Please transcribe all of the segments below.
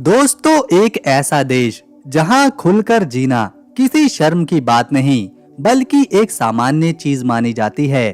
दोस्तों, एक ऐसा देश जहां खुलकर जीना किसी शर्म की बात नहीं बल्कि एक सामान्य चीज मानी जाती है।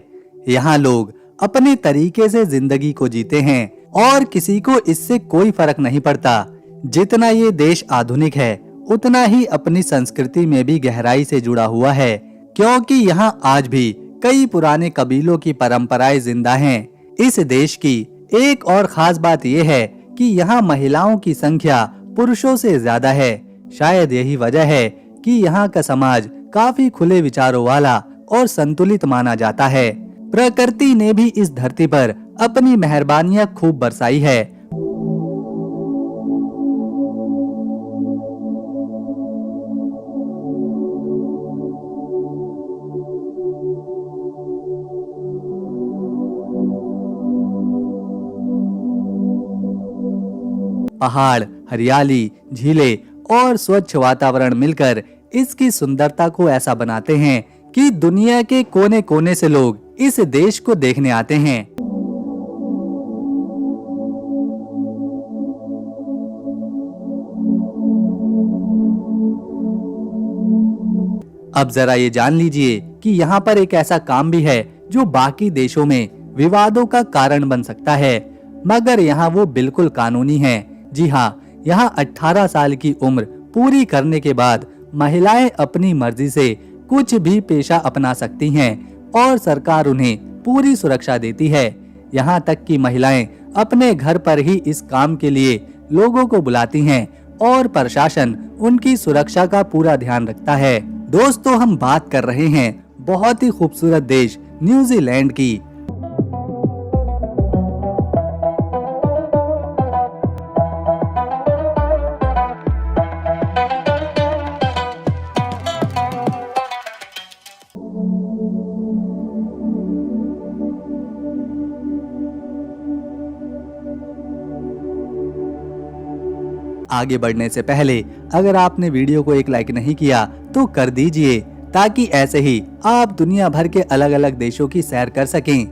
यहाँ लोग अपने तरीके से जिंदगी को जीते हैं और किसी को इससे कोई फर्क नहीं पड़ता। जितना ये देश आधुनिक है उतना ही अपनी संस्कृति में भी गहराई से जुड़ा हुआ है, क्योंकि यहाँ आज भी कई पुराने कबीलों की परंपराएं जिंदा हैं। इस देश की एक और खास बात यह है कि यहाँ महिलाओं की संख्या पुरुषों से ज्यादा है। शायद यही वजह है कि यहाँ का समाज काफी खुले विचारों वाला और संतुलित माना जाता है। प्रकृति ने भी इस धरती पर अपनी मेहरबानियां खूब बरसाई है। पहाड़, हरियाली, झीलें और स्वच्छ वातावरण मिलकर इसकी सुंदरता को ऐसा बनाते हैं कि दुनिया के कोने-कोने से लोग इस देश को देखने आते हैं। अब जरा ये जान लीजिए कि यहाँ पर एक ऐसा काम भी है जो बाकी देशों में विवादों का कारण बन सकता है, मगर यहाँ वो बिल्कुल कानूनी है। जी हाँ, यहाँ 18 साल की उम्र पूरी करने के बाद महिलाएं अपनी मर्जी से कुछ भी पेशा अपना सकती हैं और सरकार उन्हें पूरी सुरक्षा देती है। यहाँ तक कि महिलाएं अपने घर पर ही इस काम के लिए लोगों को बुलाती हैं और प्रशासन उनकी सुरक्षा का पूरा ध्यान रखता है। दोस्तों, हम बात कर रहे हैं बहुत ही खूबसूरत देश न्यूजीलैंड की। आगे बढ़ने से पहले अगर आपने वीडियो को एक लाइक नहीं किया तो कर दीजिए, ताकि ऐसे ही आप दुनिया भर के अलग अलग देशों की सैर कर सकें।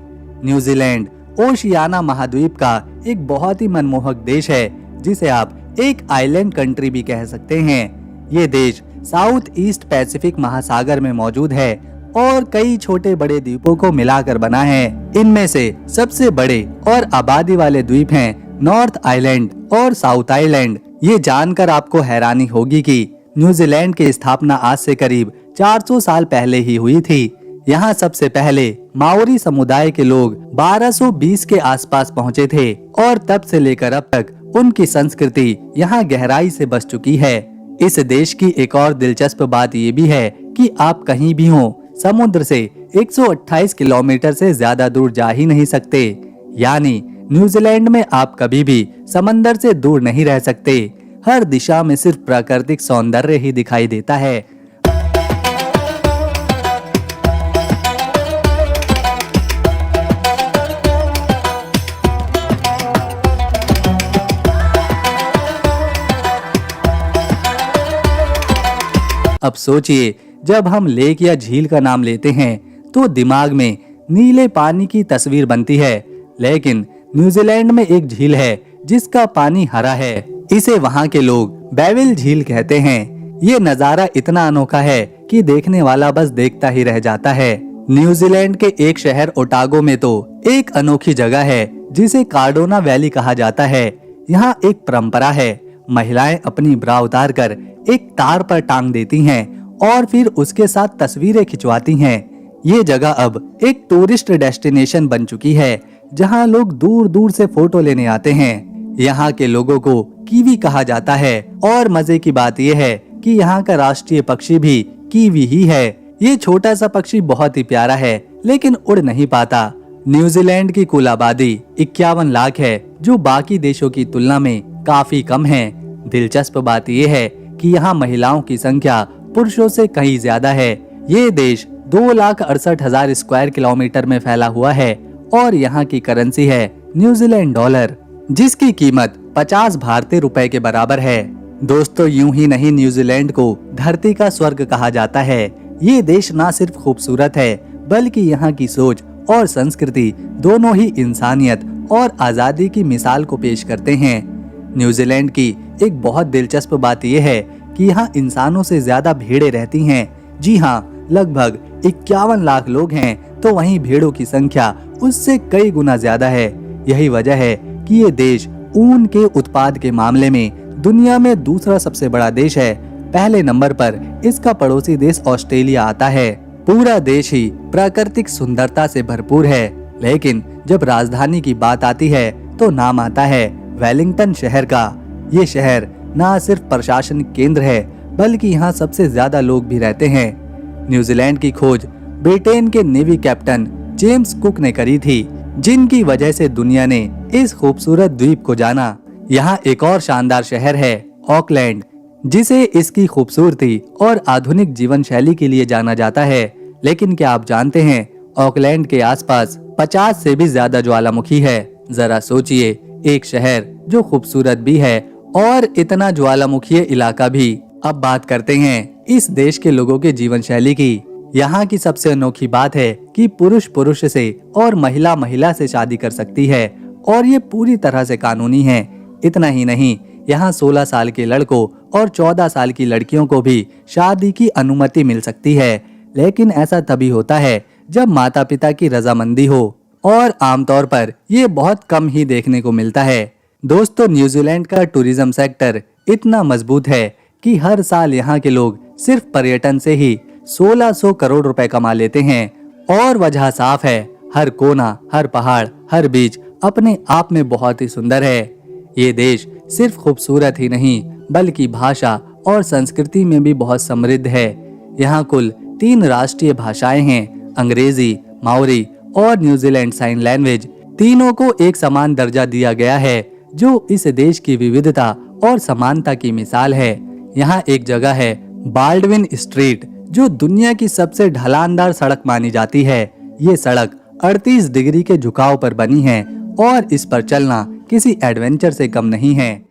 न्यूजीलैंड ओशियाना महाद्वीप का एक बहुत ही मनमोहक देश है, जिसे आप एक आइलैंड कंट्री भी कह सकते हैं। ये देश साउथ ईस्ट पैसिफिक महासागर में मौजूद है और कई छोटे बड़े द्वीपों को मिलाकर बना है। इनमें से सबसे बड़े और आबादी वाले द्वीप हैं नॉर्थ आइलैंड और साउथ आइलैंड। ये जानकर आपको हैरानी होगी कि न्यूजीलैंड की स्थापना आज से करीब 400 साल पहले ही हुई थी। यहाँ सबसे पहले माओरी समुदाय के लोग 1220 के आसपास पहुँचे थे और तब से लेकर अब तक उनकी संस्कृति यहाँ गहराई से बस चुकी है। इस देश की एक और दिलचस्प बात ये भी है कि आप कहीं भी हो, समुद्र से 128 किलोमीटर से ज्यादा दूर जा ही नहीं सकते। यानी न्यूजीलैंड में आप कभी भी समंदर से दूर नहीं रह सकते। हर दिशा में सिर्फ प्राकृतिक सौंदर्य ही दिखाई देता है। अब सोचिए, जब हम लेक या झील का नाम लेते हैं तो दिमाग में नीले पानी की तस्वीर बनती है, लेकिन न्यूजीलैंड में एक झील है जिसका पानी हरा है। इसे वहाँ के लोग बेविल झील कहते हैं। ये नजारा इतना अनोखा है कि देखने वाला बस देखता ही रह जाता है। न्यूजीलैंड के एक शहर ओटागो में तो एक अनोखी जगह है जिसे कार्डोना वैली कहा जाता है। यहाँ एक परंपरा है, महिलाएं अपनी ब्रा उतार कर एक तार पर टांग देती हैं और फिर उसके साथ तस्वीरें खिंचवाती हैं। ये जगह अब एक टूरिस्ट डेस्टिनेशन बन चुकी है, जहाँ लोग दूर दूर से फोटो लेने आते हैं। यहाँ के लोगों को कीवी कहा जाता है और मजे की बात यह है कि यहाँ का राष्ट्रीय पक्षी भी कीवी ही है। ये छोटा सा पक्षी बहुत ही प्यारा है, लेकिन उड़ नहीं पाता। न्यूजीलैंड की कुल आबादी 51 लाख है, जो बाकी देशों की तुलना में काफी कम है। दिलचस्प बात यह है कि यहाँ महिलाओं की संख्या पुरुषों से कहीं ज्यादा है। ये देश 2,68,000 स्क्वायर किलोमीटर में फैला हुआ है और यहाँ की करेंसी है न्यूजीलैंड डॉलर, जिसकी कीमत 50 भारतीय रुपए के बराबर है। दोस्तों, यूं ही नहीं न्यूजीलैंड को धरती का स्वर्ग कहा जाता है। ये देश न सिर्फ खूबसूरत है, बल्कि यहाँ की सोच और संस्कृति दोनों ही इंसानियत और आजादी की मिसाल को पेश करते हैं। न्यूजीलैंड की एक बहुत दिलचस्प बात यह है कि यहाँ इंसानों से ज्यादा भेड़ें रहती हैं। जी हाँ, लगभग 51 लाख लोग हैं, तो वहीं भेड़ों की संख्या उससे कई गुना ज्यादा है। यही वजह है कि ये देश ऊन के उत्पाद के मामले में दुनिया में दूसरा सबसे बड़ा देश है। पहले नंबर पर इसका पड़ोसी देश ऑस्ट्रेलिया आता है। पूरा देश ही प्राकृतिक सुंदरता से भरपूर है, लेकिन जब राजधानी की बात आती है तो नाम आता है वेलिंगटन शहर का। ये शहर न सिर्फ प्रशासनिक केंद्र है, बल्कि यहाँ सबसे ज्यादा लोग भी रहते हैं। न्यूजीलैंड की खोज ब्रिटेन के नेवी कैप्टन जेम्स कुक ने करी थी, जिनकी वजह से दुनिया ने इस खूबसूरत द्वीप को जाना। यहाँ एक और शानदार शहर है ऑकलैंड, जिसे इसकी खूबसूरती और आधुनिक जीवन शैली के लिए जाना जाता है। लेकिन क्या आप जानते हैं, ऑकलैंड के आसपास 50 से भी ज्यादा ज्वालामुखी है। जरा सोचिए, एक शहर जो खूबसूरत भी है और इतना ज्वालामुखी इलाका भी। अब बात करते हैं इस देश के लोगों के जीवन शैली की। यहाँ की सबसे अनोखी बात है कि पुरुष पुरुष से और महिला महिला से शादी कर सकती है, और ये पूरी तरह से कानूनी है। इतना ही नहीं, यहाँ 16 साल के लड़कों और 14 साल की लड़कियों को भी शादी की अनुमति मिल सकती है। लेकिन ऐसा तभी होता है जब माता पिता की रजामंदी हो, और आमतौर पर ये बहुत कम ही देखने को मिलता है। दोस्तों, न्यूजीलैंड का टूरिज्म सेक्टर इतना मजबूत है कि हर साल यहाँ के लोग सिर्फ पर्यटन से ही 1600 करोड़ रुपए कमा लेते हैं। और वजह साफ है, हर कोना, हर पहाड़, हर बीच अपने आप में बहुत ही सुंदर है। ये देश सिर्फ खूबसूरत ही नहीं, बल्कि भाषा और संस्कृति में भी बहुत समृद्ध है। यहाँ कुल 3 राष्ट्रीय भाषाएं हैं, अंग्रेजी, माओरी और न्यूजीलैंड साइन लैंग्वेज। तीनों को एक समान दर्जा दिया गया है, जो इस देश की विविधता और समानता की मिसाल है। यहाँ एक जगह है बाल्डविन स्ट्रीट, जो दुनिया की सबसे ढलानदार सड़क मानी जाती है। ये सड़क 38 डिग्री के झुकाव पर बनी है, और इस पर चलना किसी एडवेंचर से कम नहीं है।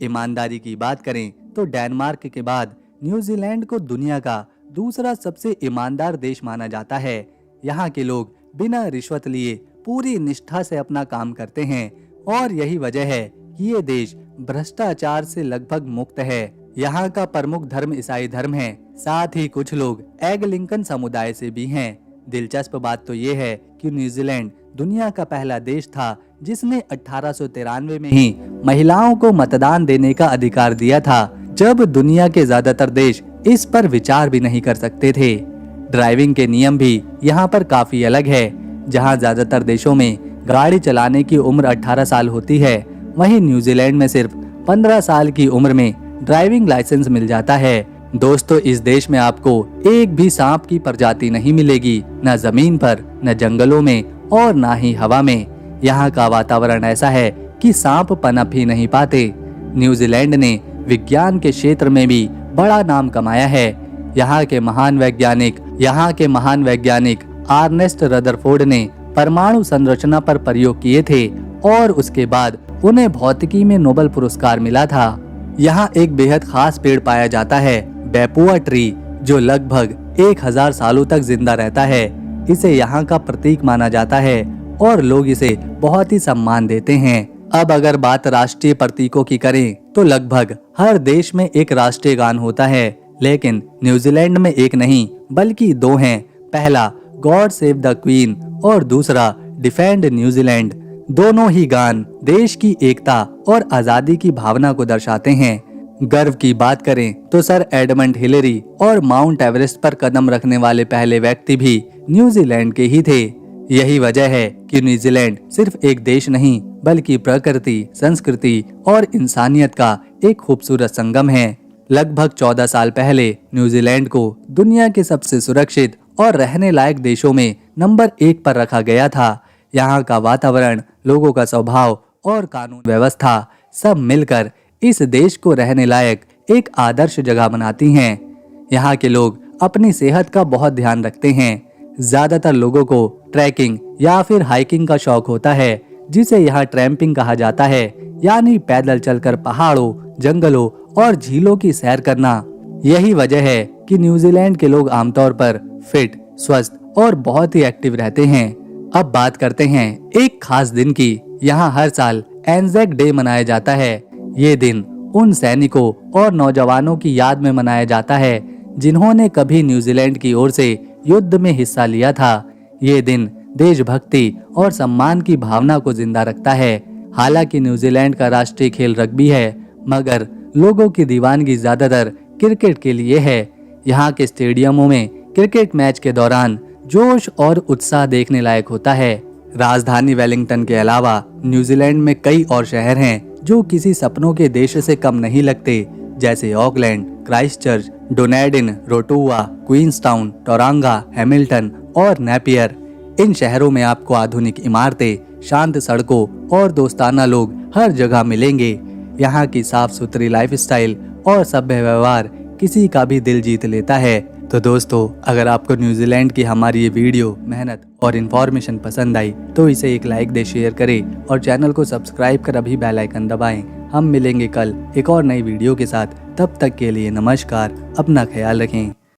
ईमानदारी की बात करें तो डेनमार्क के बाद न्यूजीलैंड को दुनिया का दूसरा सबसे ईमानदार देश माना जाता है। यहाँ के लोग बिना रिश्वत लिए पूरी निष्ठा से अपना काम करते हैं, और यही वजह है कि ये देश भ्रष्टाचार से लगभग मुक्त है। यहाँ का प्रमुख धर्म ईसाई धर्म है, साथ ही कुछ लोग एंग्लिकन समुदाय से भी हैं। दिलचस्प बात तो ये है कि न्यूजीलैंड दुनिया का पहला देश था जिसने 1893 में ही महिलाओं को मतदान देने का अधिकार दिया था, जब दुनिया के ज्यादातर देश इस पर विचार भी नहीं कर सकते थे। ड्राइविंग के नियम भी यहाँ पर काफी अलग है। जहाँ ज्यादातर देशों में गाड़ी चलाने की उम्र 18 साल होती है, वहीं न्यूजीलैंड में सिर्फ 15 साल की उम्र में ड्राइविंग लाइसेंस मिल जाता है। दोस्तों, इस देश में आपको एक भी सांप की प्रजाति नहीं मिलेगी, न जमीन पर, न जंगलों में, और न ही हवा में। यहाँ का वातावरण ऐसा है कि सांप पनप ही नहीं पाते। न्यूजीलैंड ने विज्ञान के क्षेत्र में भी बड़ा नाम कमाया है। यहाँ के महान वैज्ञानिक अर्नेस्ट रदरफोर्ड ने परमाणु संरचना पर प्रयोग किए थे, और उसके बाद उन्हें भौतिकी में नोबेल पुरस्कार मिला था। यहाँ एक बेहद खास पेड़ पाया जाता है, बैपुआ ट्री, जो लगभग 1000 सालों तक जिंदा रहता है। इसे यहाँ का प्रतीक माना जाता है, और लोग इसे बहुत ही सम्मान देते हैं। अब अगर बात राष्ट्रीय प्रतीकों की करें तो लगभग हर देश में एक राष्ट्रीय गान होता है, लेकिन न्यूजीलैंड में एक नहीं बल्कि 2 हैं। पहला गॉड सेव द क्वीन और दूसरा डिफेंड न्यूजीलैंड। दोनों ही गान देश की एकता और आजादी की भावना को दर्शाते हैं। गर्व की बात करें तो सर एडमंड हिलेरी और माउंट एवरेस्ट पर कदम रखने वाले पहले व्यक्ति भी न्यूजीलैंड के ही थे। यही वजह है कि न्यूजीलैंड सिर्फ एक देश नहीं बल्कि प्रकृति, संस्कृति और इंसानियत का एक खूबसूरत संगम है। लगभग 14 साल पहले न्यूजीलैंड को दुनिया के सबसे सुरक्षित और रहने लायक देशों में नंबर 1 पर रखा गया था। यहाँ का वातावरण, लोगों का स्वभाव और कानून व्यवस्था सब मिलकर इस देश को रहने लायक एक आदर्श जगह बनाती हैं। यहाँ के लोग अपनी सेहत का बहुत ध्यान रखते हैं। ज्यादातर लोगों को ट्रैकिंग या फिर हाइकिंग का शौक होता है, जिसे यहाँ ट्रैम्पिंग कहा जाता है, यानी पैदल चलकर पहाड़ों, जंगलों और झीलों की सैर करना। यही वजह है कि न्यूजीलैंड के लोग आमतौर पर फिट, स्वस्थ और बहुत ही एक्टिव रहते हैं। अब बात करते हैं एक खास दिन की। यहाँ हर साल एंजेक डे मनाया जाता है। ये दिन उन सैनिकों और नौजवानों की याद में मनाया जाता है जिन्होंने कभी न्यूजीलैंड की ओर से युद्ध में हिस्सा लिया था। ये दिन देशभक्ति और सम्मान की भावना को जिंदा रखता है। हालांकि न्यूजीलैंड का राष्ट्रीय खेल रग्बी है, मगर लोगों की दीवानगी ज्यादातर क्रिकेट के लिए है। यहाँ के स्टेडियमों में क्रिकेट मैच के दौरान जोश और उत्साह देखने लायक होता है। राजधानी वेलिंगटन के अलावा न्यूजीलैंड में कई और शहर हैं जो किसी सपनों के देश से कम नहीं लगते, जैसे Auckland, Christchurch, Dunedin, Rotorua, Queenstown, Tauranga, Hamilton और नेपियर। इन शहरों में आपको आधुनिक इमारतें, शांत सड़कों और दोस्ताना लोग हर जगह मिलेंगे। यहाँ की साफ सुथरी लाइफस्टाइल और सभ्य व्यवहार किसी का भी दिल जीत लेता है। तो दोस्तों, अगर आपको न्यूजीलैंड की हमारी ये वीडियो, मेहनत और इन्फॉर्मेशन पसंद आई तो इसे एक लाइक दे, शेयर करें और चैनल को सब्सक्राइब कर अभी बेल आइकन दबाएं। हम मिलेंगे कल एक और नई वीडियो के साथ। तब तक के लिए नमस्कार, अपना ख्याल रखें।